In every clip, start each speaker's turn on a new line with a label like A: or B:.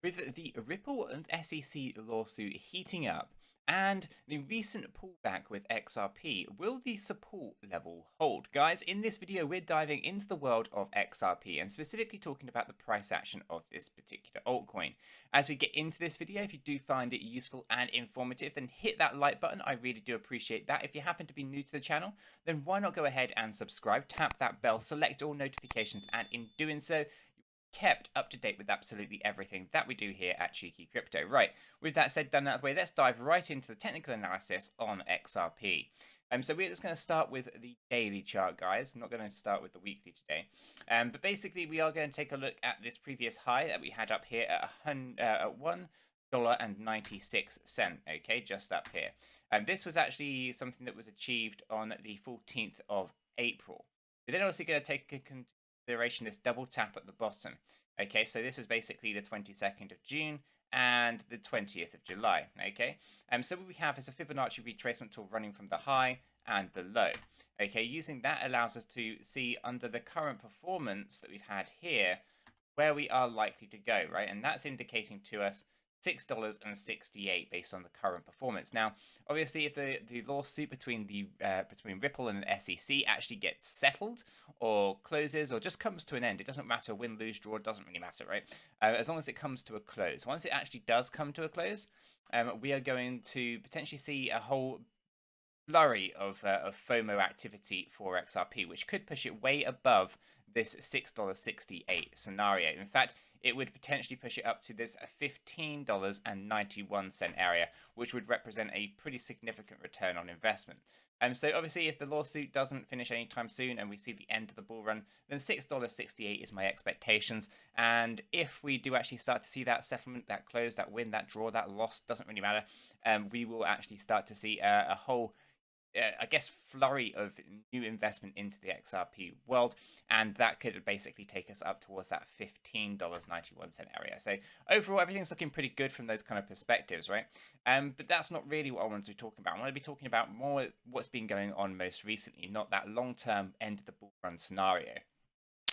A: With the Ripple and SEC lawsuit heating up and the recent pullback with XRP, will the support level hold? Guys, in this video, we're diving into the world of XRP and specifically talking about the price action of this particular altcoin. As we get into this video, if you do find it useful and informative, then hit that like button. I really do appreciate that. If you happen to be new to the channel, then why not go ahead and subscribe, tap that bell, select all notifications, and in doing so, kept up to date with absolutely everything that we do here at Cheeky Crypto. Right, with that said, done out of the way, let's dive right into the technical analysis on XRP. So we're just going to start with the daily chart, guys. I'm not going to start with the weekly today. But basically, we are going to take a look at this previous high that we had up here at $1.96, okay, just up here. This was actually something that was achieved on the 14th of April. We're then also going to take into consideration this double tap at the bottom. Okay, so this is basically the 22nd of June and the 20th of July. Okay, so what we have is a Fibonacci retracement tool running from the high and the low. Okay, using that allows us to see under the current performance that we've had here where we are likely to go, right? And that's indicating to us $6.68 based on the current performance. Now, obviously, if the lawsuit between Ripple and SEC actually gets settled or closes or just comes to an end, it doesn't matter, win, lose, draw, it doesn't really matter, right? As long as it comes to a close. Once it actually does come to a close, we are going to potentially see a whole flurry of FOMO activity for XRP, which could push it way above this $6.68 scenario. In fact, it would potentially push it up to this $15.91 area, which would represent a pretty significant return on investment. So obviously, if the lawsuit doesn't finish anytime soon and we see the end of the bull run, then $6.68 is my expectations. And if we do actually start to see that settlement, that close, that win, that draw, that loss, doesn't really matter, we will actually start to see a whole I guess, flurry of new investment into the XRP world, and that could basically take us up towards that $15.91 area. So overall, everything's looking pretty good from those kind of perspectives, right? But that's not really what I wanted to be talking about. I want to be talking about more what's been going on most recently, not that long-term end of the bull run scenario.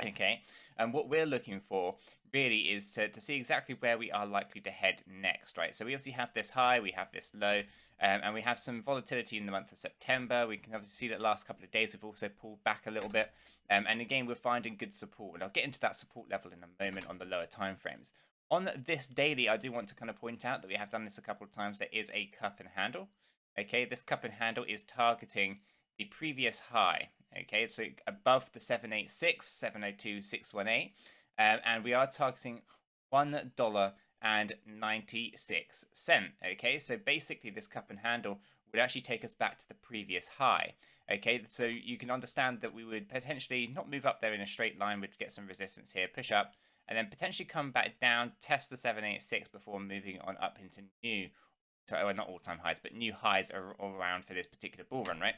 A: Okay, and what we're looking for really is to see exactly where we are likely to head next, right? So we obviously have this high, we have this low, and we have some volatility in the month of September. We can obviously see that last couple of days we've also pulled back a little bit, and again we're finding good support, and I'll get into that support level in a moment on the lower time frames. On this daily, I do want to kind of point out that we have done this a couple of times. There is a cup and handle. Okay, this cup and handle is targeting the previous high. Okay, so above the 786, 702, 618, and we are targeting $1.96. Okay, so basically this cup and handle would actually take us back to the previous high. Okay, so you can understand that we would potentially not move up there in a straight line, we'd get some resistance here, push up, and then potentially come back down, test the 786 before moving on up into new, well, not all-time highs, but new highs are all around for this particular bull run, right?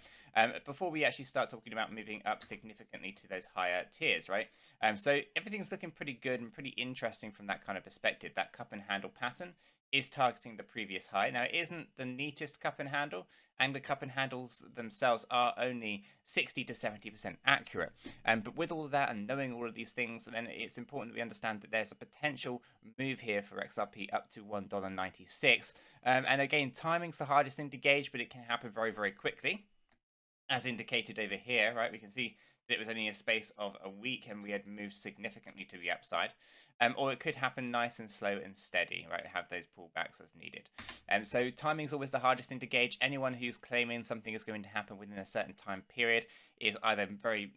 A: Before we actually start talking about moving up significantly to those higher tiers, right? So everything's looking pretty good and pretty interesting from that kind of perspective. That cup and handle pattern is targeting the previous high. Now, it isn't the neatest cup and handle, and the cup and handles themselves are only 60 to 70% accurate. But with all of that and knowing all of these things, then it's important that we understand that there's a potential move here for XRP up to $1.96. And again, timing's the hardest thing to gauge, but it can happen very, very quickly. As indicated over here, right, we can see that it was only a space of a week and we had moved significantly to the upside. Or it could happen nice and slow and steady, right? Have those pullbacks as needed. So timing is always the hardest thing to gauge. Anyone who's claiming something is going to happen within a certain time period is either very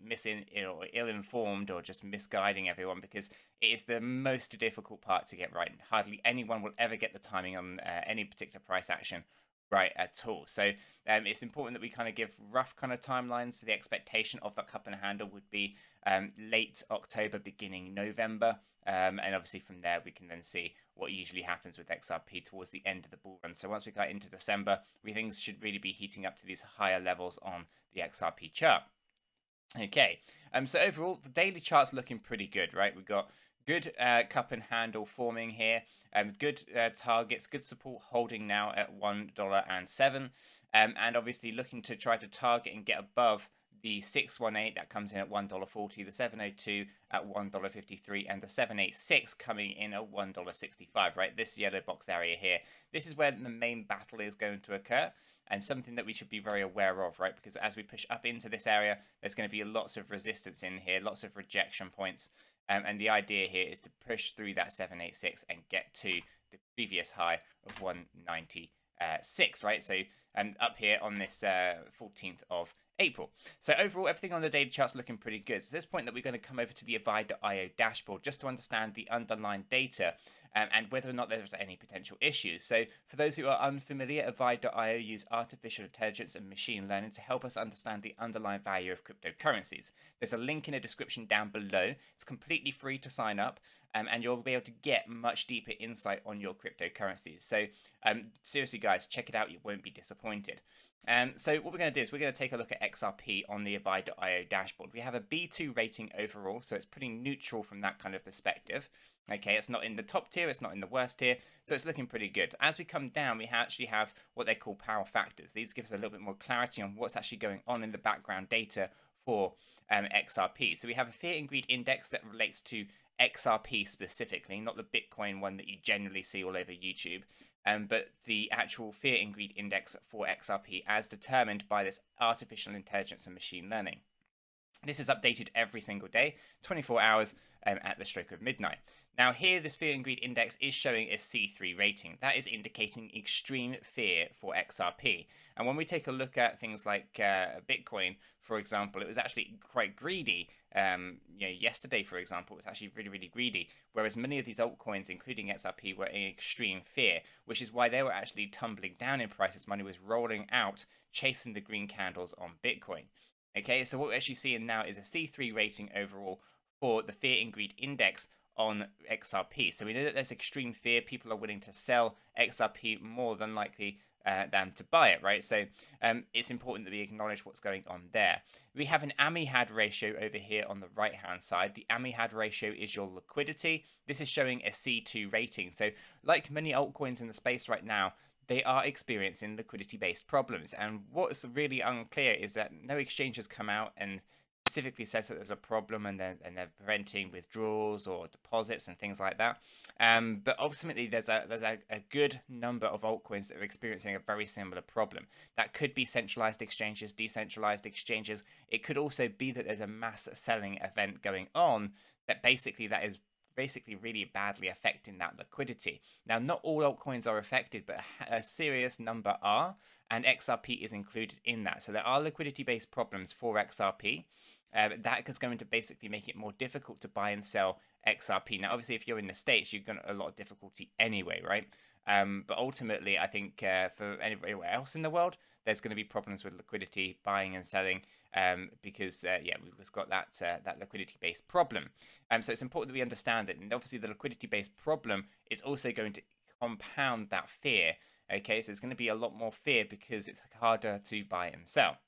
A: ill-informed or just misguiding everyone, because it is the most difficult part to get right. Hardly anyone will ever get the timing on any particular price action right at all. So it's important that we kind of give rough kind of timelines. So the expectation of that cup and handle would be late October, beginning November. And obviously from there we can then see what usually happens with XRP towards the end of the bull run. So once we get into December, things should really be heating up to these higher levels on the XRP chart. Okay, so overall the daily chart's looking pretty good, right? We've got good cup and handle forming here, good targets, good support holding now at $1.07, and obviously looking to try to target and get above the 618 that comes in at $1.40, the 702 at $1.53, and the 786 coming in at $1.65, right? This yellow box area here. This is where the main battle is going to occur, and something that we should be very aware of, right? Because as we push up into this area, there's going to be lots of resistance in here, lots of rejection points. And the idea here is to push through that 786 and get to the previous high of 196, right? So up here on this 14th of April. So overall, everything on the daily chart's looking pretty good. So at this point that we're going to come over to the advice.io dashboard just to understand the underlying data and whether or not there's any potential issues. So for those who are unfamiliar, advice.io use artificial intelligence and machine learning to help us understand the underlying value of cryptocurrencies. There's a link in the description down below. It's completely free to sign up. And you'll be able to get much deeper insight on your cryptocurrencies. So seriously, guys, check it out. You won't be disappointed. So what we're going to do is we're going to take a look at XRP on the advice.io dashboard. We have a B2 rating overall, so it's pretty neutral from that kind of perspective. Okay, it's not in the top tier, it's not in the worst tier, so it's looking pretty good. As we come down, we actually have what they call power factors. These give us a little bit more clarity on what's actually going on in the background data for XRP. So we have a fear and greed index that relates to XRP specifically, not the Bitcoin one that you generally see all over YouTube, but the actual fear and greed index for XRP as determined by this artificial intelligence and machine learning. This is updated every single day, 24 hours at the stroke of midnight. Now here, this fear and greed index is showing a C3 rating. That is indicating extreme fear for XRP. And when we take a look at things like Bitcoin, for example, it was actually quite greedy. Yesterday, for example, it was actually really, really greedy. Whereas many of these altcoins, including XRP, were in extreme fear, which is why they were actually tumbling down in price as money was rolling out, chasing the green candles on Bitcoin. Okay, so what we're actually seeing now is a C3 rating overall for the fear and greed index on XRP. So we know that there's extreme fear. People are willing to sell XRP more than likely than to buy it, right? So it's important that we acknowledge what's going on there. We have an 𝗕𝗢𝗪 ratio over here on the right-hand side. The 𝗕𝗢𝗪 ratio is your liquidity. This is showing a C2 rating. So like many altcoins in the space right now, they are experiencing liquidity-based problems. And what's really unclear is that no exchange has come out and specifically says that there's a problem and they're preventing withdrawals or deposits and things like that. But ultimately, there's a good number of altcoins that are experiencing a very similar problem. That could be centralized exchanges, decentralized exchanges. It could also be that there's a mass selling event going on that is really badly affecting that liquidity. Now, not all altcoins are affected, but a serious number are, and XRP is included in that. So there are liquidity-based problems for XRP. That is going to basically make it more difficult to buy and sell XRP. Now, obviously, if you're in the States, you've got a lot of difficulty anyway, right? But ultimately, I think for anywhere else in the world, there's going to be problems with liquidity, buying and selling, because we've just got that liquidity-based problem. So it's important that we understand it, and obviously the liquidity-based problem is also going to compound that fear. Okay, so it's going to be a lot more fear because it's harder to buy and sell.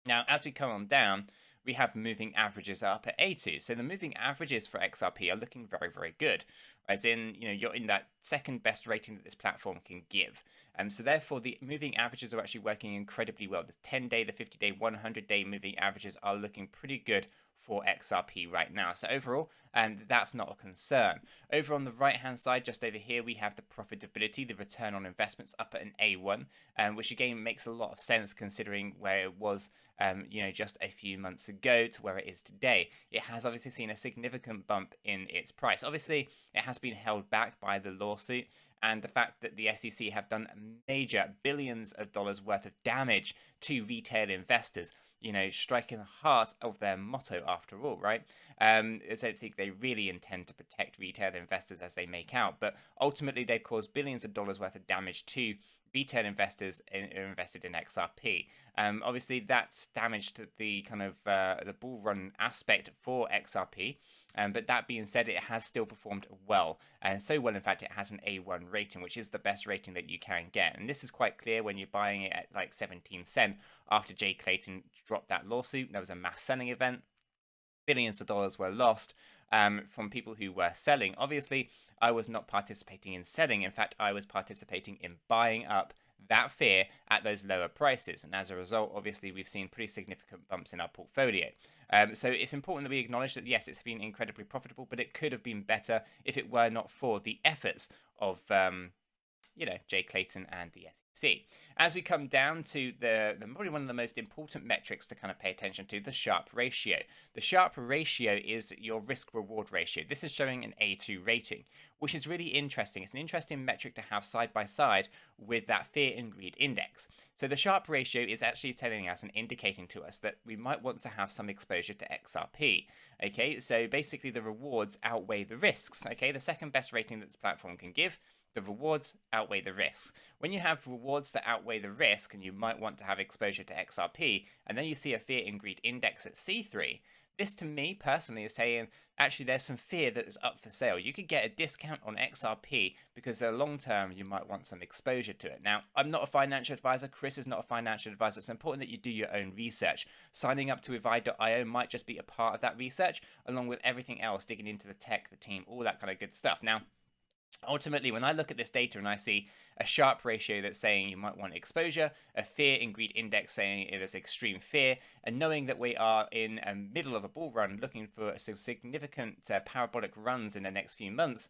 A: Now, as we come on down, we have moving averages up at A2. So the moving averages for XRP are looking very, very good. As in, you're in that second best rating that this platform can give. So therefore, the moving averages are actually working incredibly well. The 10-day, the 50-day, 100-day moving averages are looking pretty good for XRP right now. So overall, that's not a concern. Over on the right-hand side, just over here, we have the profitability, the return on investments up at an A1, which again makes a lot of sense considering where it was, just a few months ago to where it is today. It has obviously seen a significant bump in its price. Obviously, it has been held back by the lawsuit and the fact that the SEC have done major billions of dollars worth of damage to retail investors, striking the heart of their motto after all, right? I don't think they really intend to protect retail investors as they make out, but ultimately they caused billions of dollars worth of damage to retail investors who invested in XRP. Obviously, that's damaged the kind of the bull run aspect for XRP. But that being said, it has still performed well, and so well, in fact, it has an A1 rating, which is the best rating that you can get. And this is quite clear when you're buying it at like 17 cents after 𝗕𝗘𝗪𝗏 dropped that lawsuit. There was a mass selling event. Billions of dollars were lost from people who were selling. Obviously, I was not participating in selling. In fact, I was participating in buying up that fear at those lower prices. And as a result, obviously, we've seen pretty significant bumps in our portfolio. So it's important that we acknowledge that, yes, it's been incredibly profitable, but it could have been better if it were not for the efforts of 𝗕𝗘𝗪𝗔𝗥𝗘 and the SEC. As we come down to the probably one of the most important metrics to kind of pay attention to, the Sharpe ratio. The Sharpe ratio is your risk-reward ratio. This is showing an A2 rating, which is really interesting. It's an interesting metric to have side by side with that fear and greed index. So the Sharpe ratio is actually telling us and indicating to us that we might want to have some exposure to XRP. Okay, so basically the rewards outweigh the risks. Okay, the second best rating that this platform can give. The rewards outweigh the risks. When you have rewards that outweigh the risk, and you might want to have exposure to XRP, and then you see a fear and greed index at C3, this to me personally is saying, actually there's some fear that is up for sale. You could get a discount on XRP because in the long term you might want some exposure to it. Now, I'm not a financial advisor. Chris is not a financial advisor. It's important that you do your own research. Signing up to 𝗖𝗢.io might just be a part of that research, along with everything else, digging into the tech, the team, all that kind of good stuff. Now, ultimately, when I look at this data and I see a Sharpe ratio that's saying you might want exposure, a fear and greed index saying it is extreme fear, and knowing that we are in the middle of a bull run looking for some significant parabolic runs in the next few months,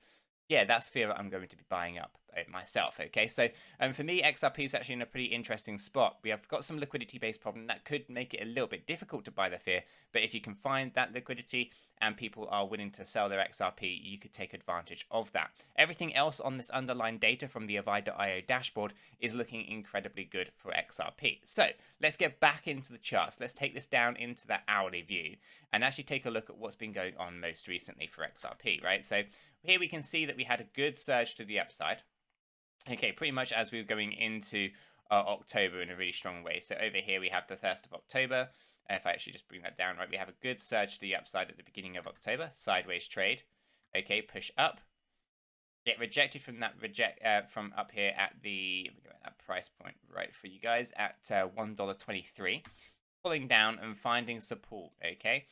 A: yeah, that's fear that I'm going to be buying up myself. Okay, so for me, XRP is actually in a pretty interesting spot. We have got some liquidity-based problem that could make it a little bit difficult to buy the fear, but if you can find that liquidity and people are willing to sell their XRP, you could take advantage of that. Everything else on this underlying data from the advice.io dashboard is looking incredibly good for XRP. So let's get back into the charts. Let's take this down into that hourly view and actually take a look at what's been going on most recently for XRP, right? So here we can see that we had a good surge to the upside. Okay, pretty much as we were going into October in a really strong way. So over here we have the 1st of October. If I actually just bring that down, right, we have a good surge to the upside at the beginning of October, sideways trade. Okay, push up, get rejected from that from up here at the that price point right for you guys at $1.23. Pulling down and finding support. Okay,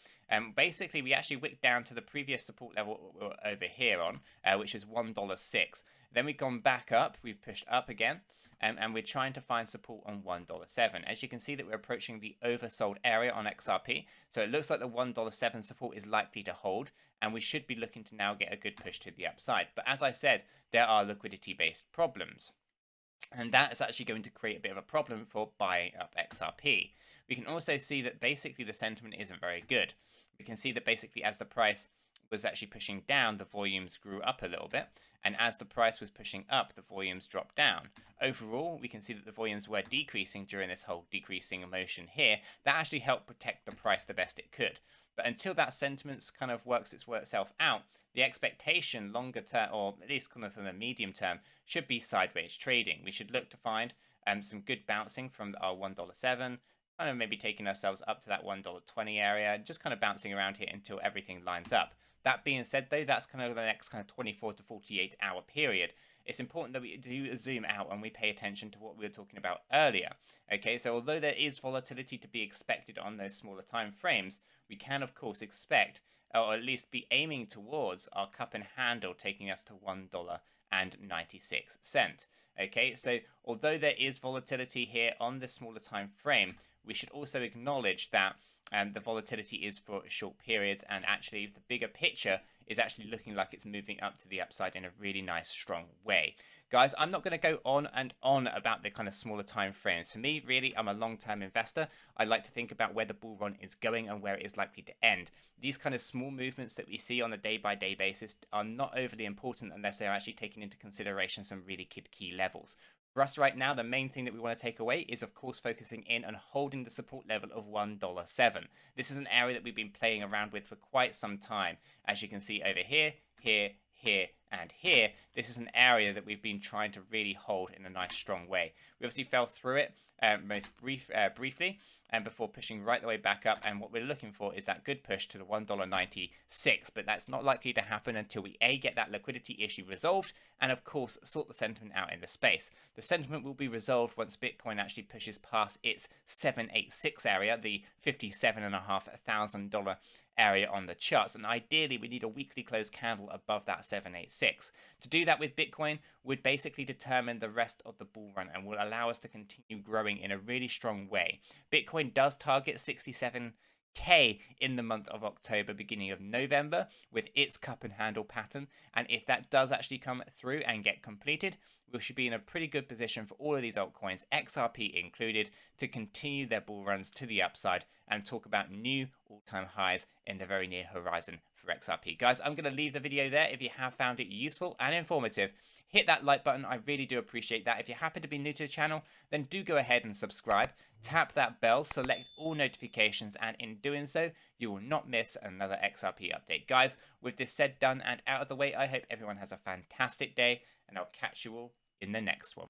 A: basically we actually wicked down to the previous support level over here on, which is $1.06. Then we've gone back up, we've pushed up again, and we're trying to find support on $1.07. As you can see that we're approaching the oversold area on XRP, so it looks like the $1.07 support is likely to hold, and we should be looking to now get a good push to the upside. But as I said, there are liquidity-based problems. And that is actually going to create a bit of a problem for buying up XRP. We can also see that basically the sentiment isn't very good. We can see that basically as the price was actually pushing down, the volumes grew up a little bit. And as the price was pushing up, the volumes dropped down. Overall, we can see that the volumes were decreasing during this whole decreasing motion here. That actually helped protect the price the best it could. But until that sentiment kind of works itself out, the expectation longer term, or at least kind of in the medium term, should be sideways trading. We should look to find some good bouncing from our $1.07, kind of maybe taking ourselves up to that $1.20 area, just kind of bouncing around here until everything lines up. That being said, though, that's kind of the next kind of 24 to 48 hour period. It's important that we do zoom out and we pay attention to what we were talking about earlier. Okay, so although there is volatility to be expected on those smaller time frames, we can of course expect, or at least be aiming towards, our cup and handle taking us to $1.96. Okay, so although there is volatility here on the smaller time frame, we should also acknowledge that the volatility is for short periods, and actually the bigger picture is actually looking like it's moving up to the upside in a really nice, strong way. Guys, I'm not going to go on and on about the kind of smaller time frames. For me, really, I'm a long-term investor. I like to think about where the bull run is going and where it is likely to end. These kind of small movements that we see on a day-by-day basis are not overly important unless they're actually taking into consideration some really key levels. For us right now, the main thing that we want to take away is, of course, focusing in on holding the support level of $1.07. This is an area that we've been playing around with for quite some time. As you can see over here, here, and here, this is an area that we've been trying to really hold in a nice, strong way. We obviously fell through it briefly, and before pushing right the way back up, and what we're looking for is that good push to the $1.96, but that's not likely to happen until we get that liquidity issue resolved, and of course sort the sentiment out in the space. The sentiment will be resolved once Bitcoin actually pushes past its 786 area, the $57,500 area on the charts, and ideally we need a weekly close candle above that 786. 6. To do that with Bitcoin would basically determine the rest of the bull run and will allow us to continue growing in a really strong way. Bitcoin does target 67K in the month of October, beginning of November, with its cup and handle pattern. And if that does actually come through and get completed, we should be in a pretty good position for all of these altcoins, XRP included, to continue their bull runs to the upside and talk about new all-time highs in the very near horizon for XRP. Guys, I'm going to leave the video there. If you have found it useful and informative, hit that like button. I really do appreciate that. If you happen to be new to the channel, then do go ahead and subscribe. Tap that bell, select all notifications, and in doing so, you will not miss another XRP update. Guys, with this said, done, and out of the way, I hope everyone has a fantastic day, and I'll catch you all in the next one.